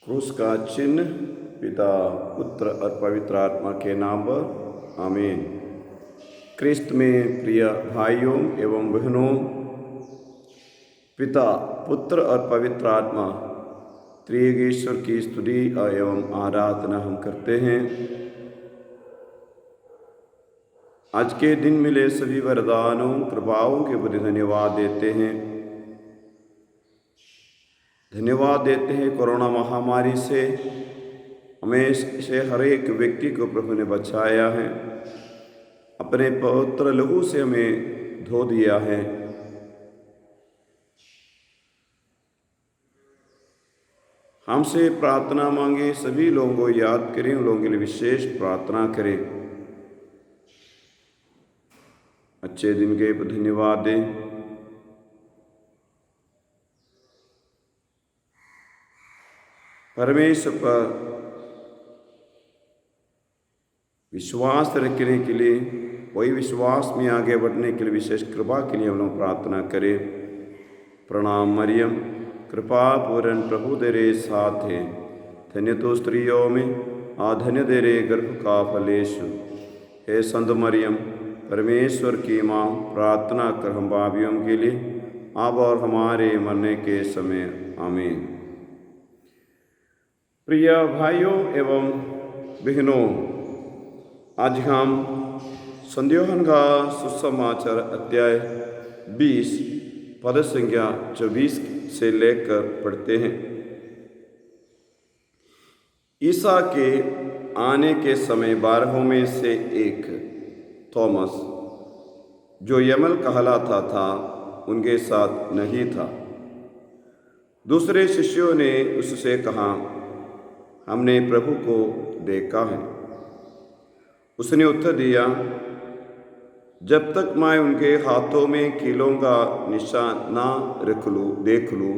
क्रूस का चिन्ह पिता, पुत्र और पवित्र आत्मा के नाम पर आमीन। क्रिस्त में प्रिय भाइयों एवं बहनों, पिता, पुत्र और पवित्र आत्मा त्रिएक ईश्वर की स्तुति एवं आराधना हम करते हैं। आज के दिन मिले सभी वरदानों कृपाओं के प्रति धन्यवाद देते हैं। धन्यवाद देते हैं कोरोना महामारी से हमें से हर एक व्यक्ति को प्रभु ने बचाया है, अपने पवित्र लहू से हमें धो दिया है। हमसे प्रार्थना मांगे, सभी लोगों को याद करें, उन लोगों के लिए विशेष प्रार्थना करें। अच्छे दिन के धन्यवाद दें। परमेश्वर पर विश्वास रखने के लिए, वही विश्वास में आगे बढ़ने के लिए विशेष कृपा के लिए हम लोग प्रार्थना करें। प्रणाम मरियम, कृपा पूर्ण प्रभु तेरे साथ है, धन्य तो स्त्रियों में धन्य तेरे गर्भ का फल यीशु। हे संत मरियम, परमेश्वर की माँ, प्रार्थना कर हम पापियों के लिए, अब और हमारे मरने के समय आमीन। प्रिय भाइयों एवं बहनों, आज हम संत यूहन्ना का सुसमाचार अध्याय 20 पद संख्या 24 से लेकर पढ़ते हैं। ईसा के आने के समय 12 में से एक थॉमस, जो यमल कहलाता था, उनके साथ नहीं था। दूसरे शिष्यों ने उससे कहा, हमने प्रभु को देखा है। उसने उत्तर दिया, जब तक मैं उनके हाथों में कीलों का निशान ना देख लूँ,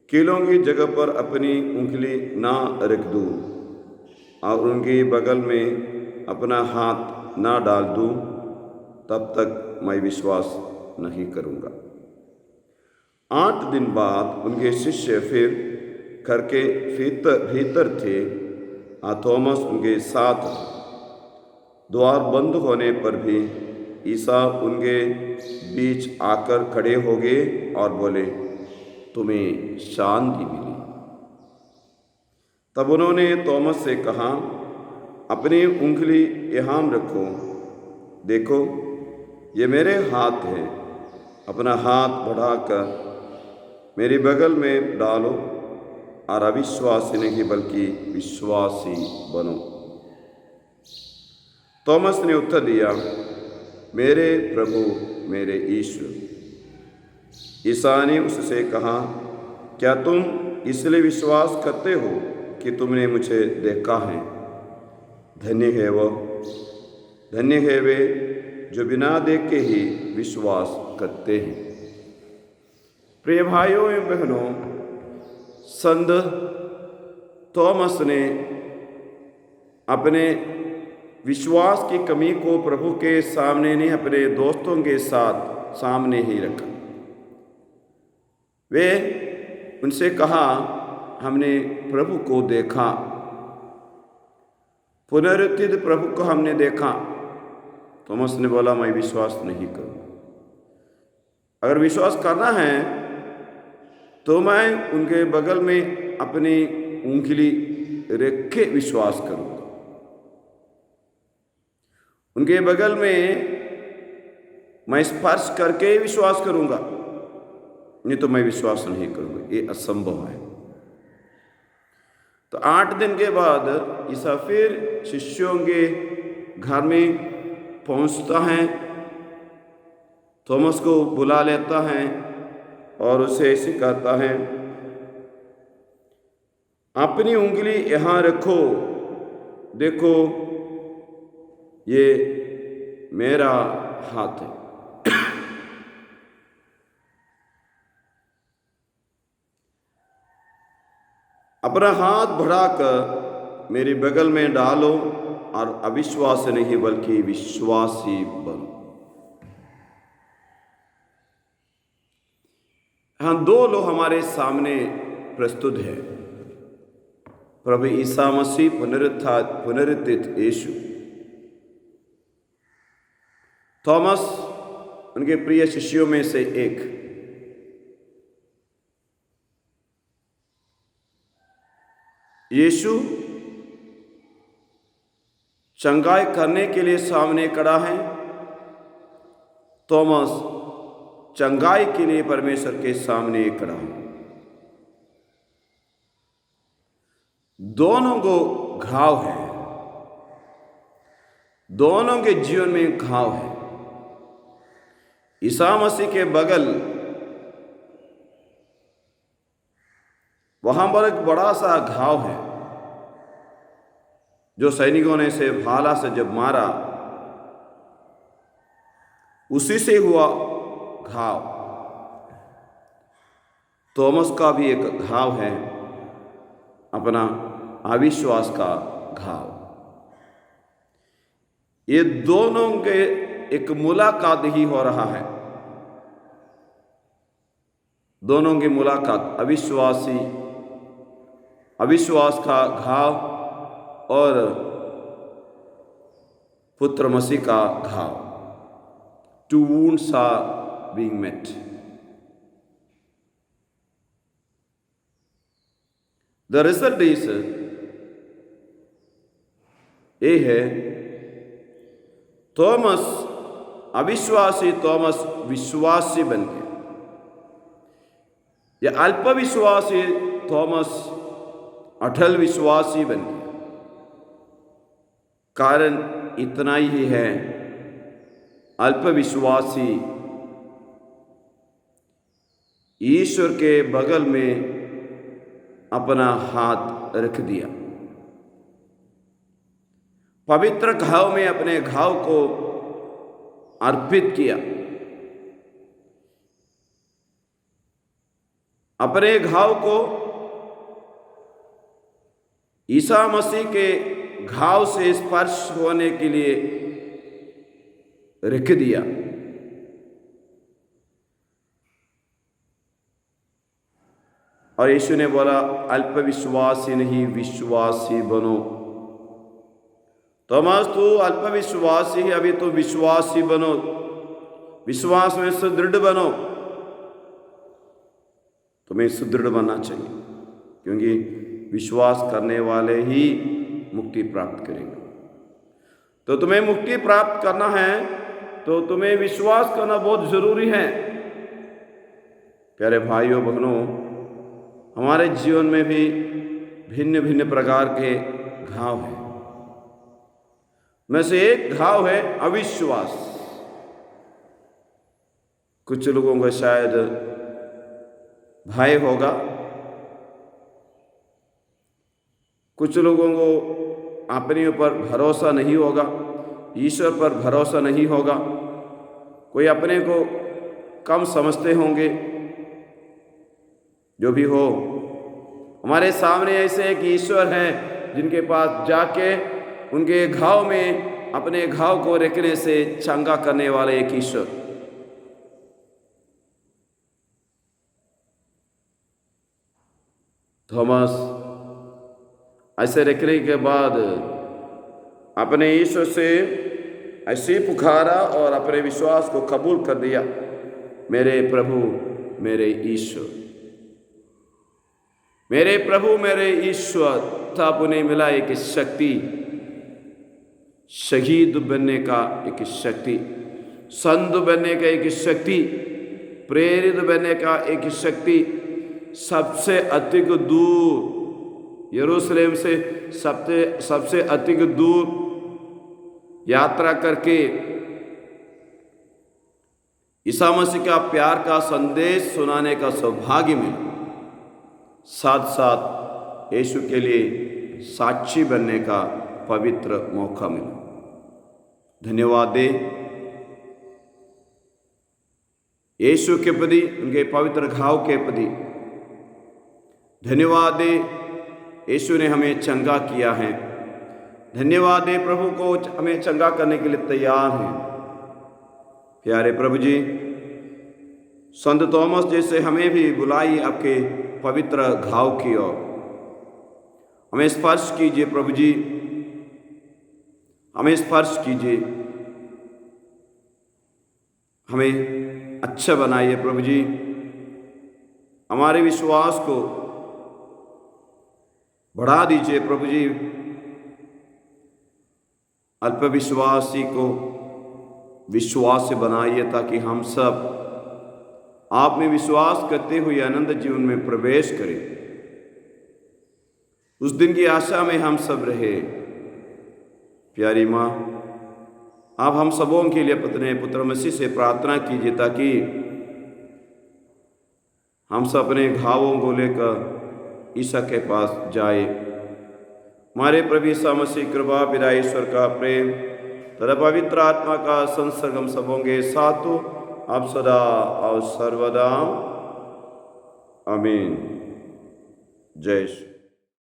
कीलों की जगह पर अपनी उंगली ना रख दूँ और उनकी बगल में अपना हाथ ना डाल दूँ, तब तक मैं विश्वास नहीं करूँगा। 8 दिन बाद उनके शिष्य फिर घर के भीतर थे। थॉमस उनके साथ था। द्वार बंद होने पर भी ईसा उनके बीच आकर खड़े हो गए और बोले, तुम्हें शांति मिली। तब उन्होंने थॉमस से कहा, अपनी उंगली यहाँ रखो, देखो ये मेरे हाथ है, अपना हाथ बढ़ाकर मेरी बगल में डालो और अविश्वासी नहीं बल्कि विश्वासी बनो। थॉमस ने उत्तर दिया, मेरे प्रभु, मेरे ईश्वर। ईसा ने उससे कहा, क्या तुम इसलिए विश्वास करते हो कि तुमने मुझे देखा है? धन्य है वे जो बिना देखे ही विश्वास करते हैं। प्रिय भाइयों एवं बहनों, संत थॉमस ने अपने विश्वास की कमी को प्रभु के सामने नहीं, अपने दोस्तों के साथ सामने ही रखा। वे उनसे कहा, हमने प्रभु को देखा, पुनरुत्थित प्रभु को हमने देखा। थॉमस ने बोला, मैं विश्वास नहीं करूँगा। अगर विश्वास करना है तो मैं उनके बगल में अपनी उंगली रख के विश्वास करूँगा, उनके बगल में मैं स्पर्श करके विश्वास करूँगा, नहीं तो मैं विश्वास नहीं करूँगा। ये असंभव है। तो 8 दिन के बाद ईसा फिर शिष्यों के घर में पहुँचता है, थॉमस को बुला लेता है और उसे सिखाता है, अपनी उंगली यहाँ रखो, देखो ये मेरा हाथ है। अपना हाथ बढ़ाकर मेरी बगल में डालो और अविश्वास नहीं बल्कि विश्वासी बनो। हाँ, 2 लोग हमारे सामने प्रस्तुत है। प्रभु ईसा मसीह पुनरुत्थित यीशु। थॉमस उनके प्रिय शिष्यों में से एक। यीशु चंगाई करने के लिए सामने खड़ा है, थॉमस चंगाई के लिए परमेश्वर के सामने खड़ा है। दोनों को घाव है, दोनों के जीवन में घाव है। ईसा मसीह के बगल वहां पर एक बड़ा सा घाव है जो सैनिकों ने से भाला से जब मारा उसी से हुआ घाव। थॉमस का भी एक घाव है, अपना अविश्वास का घाव। ये दोनों के एक मुलाकात ही हो रहा है, दोनों की मुलाकात, अविश्वास का घाव और पुत्र मसीह का घाव। Two wounds are being met. The result is ये है, थॉमस अविश्वासी थॉमस विश्वासी बन गया, या अल्पविश्वासी थॉमस अटल विश्वासी बन गया। कारण इतना ही है, अल्पविश्वासी ईश्वर के बगल में अपना हाथ रख दिया, पवित्र घाव में अपने घाव को अर्पित किया, अपने घाव को ईसा मसीह के घाव से स्पर्श होने के लिए रख दिया। और यीशु ने बोला, अल्पविश्वासी नहीं विश्वासी बनो। थॉमस तू अल्पविश्वासी है, अभी तो विश्वासी बनो, विश्वास में सुदृढ़ बनो। तुम्हें सुदृढ़ बनना चाहिए, क्योंकि विश्वास करने वाले ही मुक्ति प्राप्त करेंगे। तो तुम्हें मुक्ति प्राप्त करना है तो तुम्हें विश्वास करना बहुत जरूरी है। प्यारे भाइयों बहनों, हमारे जीवन में भी भिन्न भिन्न प्रकार के घाव हैं। में से एक घाव है अविश्वास। कुछ लोगों को शायद भय होगा, कुछ लोगों को अपने ऊपर भरोसा नहीं होगा, ईश्वर पर भरोसा नहीं होगा, कोई अपने को कम समझते होंगे। जो भी हो, हमारे सामने ऐसे एक ईश्वर हैं जिनके पास जाके उनके घाव में अपने घाव को रखने से चंगा करने वाले एक ईश्वर। थॉमस ऐसे रखने के बाद अपने ईश्वर से ऐसे पुकारा और अपने विश्वास को कबूल कर दिया, मेरे प्रभु मेरे ईश्वर, मेरे प्रभु मेरे ईश्वर। तब उन्हें मिला एक शक्ति, शहीद बनने का एक शक्ति, संत बनने का एक शक्ति, प्रेरित बनने का एक शक्ति। सबसे अधिक दूर यरूशलेम से सबसे अधिक दूर यात्रा करके ईसा मसीह का प्यार का संदेश सुनाने का सौभाग्य मिला, साथ साथ यीशु के लिए साक्षी बनने का पवित्र मौका मिला। धन्यवाद दे यीशु के प्रति, उनके पवित्र घाव के प्रति धन्यवाद दे। यीशु ने हमें चंगा किया है। धन्यवाद दे प्रभु को, हमें चंगा करने के लिए तैयार हैं। प्यारे प्रभु जी, संत थॉमस जैसे हमें भी बुलाई आपके पवित्र घाव की ओर, हमें स्पर्श कीजिए प्रभु जी, हमें स्पर्श कीजिए, हमें अच्छा बनाइए प्रभु जी। हमारे विश्वास को बढ़ा दीजिए प्रभु जी। अल्पविश्वासी को विश्वास से बनाइए ताकि हम सब आप में विश्वास करते हुए आनंद जीवन में प्रवेश करें। उस दिन की आशा में हम सब रहे। प्यारी माँ, आप हम सबों के लिए अपने पुत्र मसीह से प्रार्थना कीजिए ताकि हम सब अपने घावों को लेकर ईसा के पास जाए। हमारे प्रभु यीशु मसीह कृपा, पिता ईश्वर का प्रेम तथा पवित्र आत्मा का संसर्ग हम सबों के साथ हो, अब सदा और सर्वदा। आमीन। जय श्री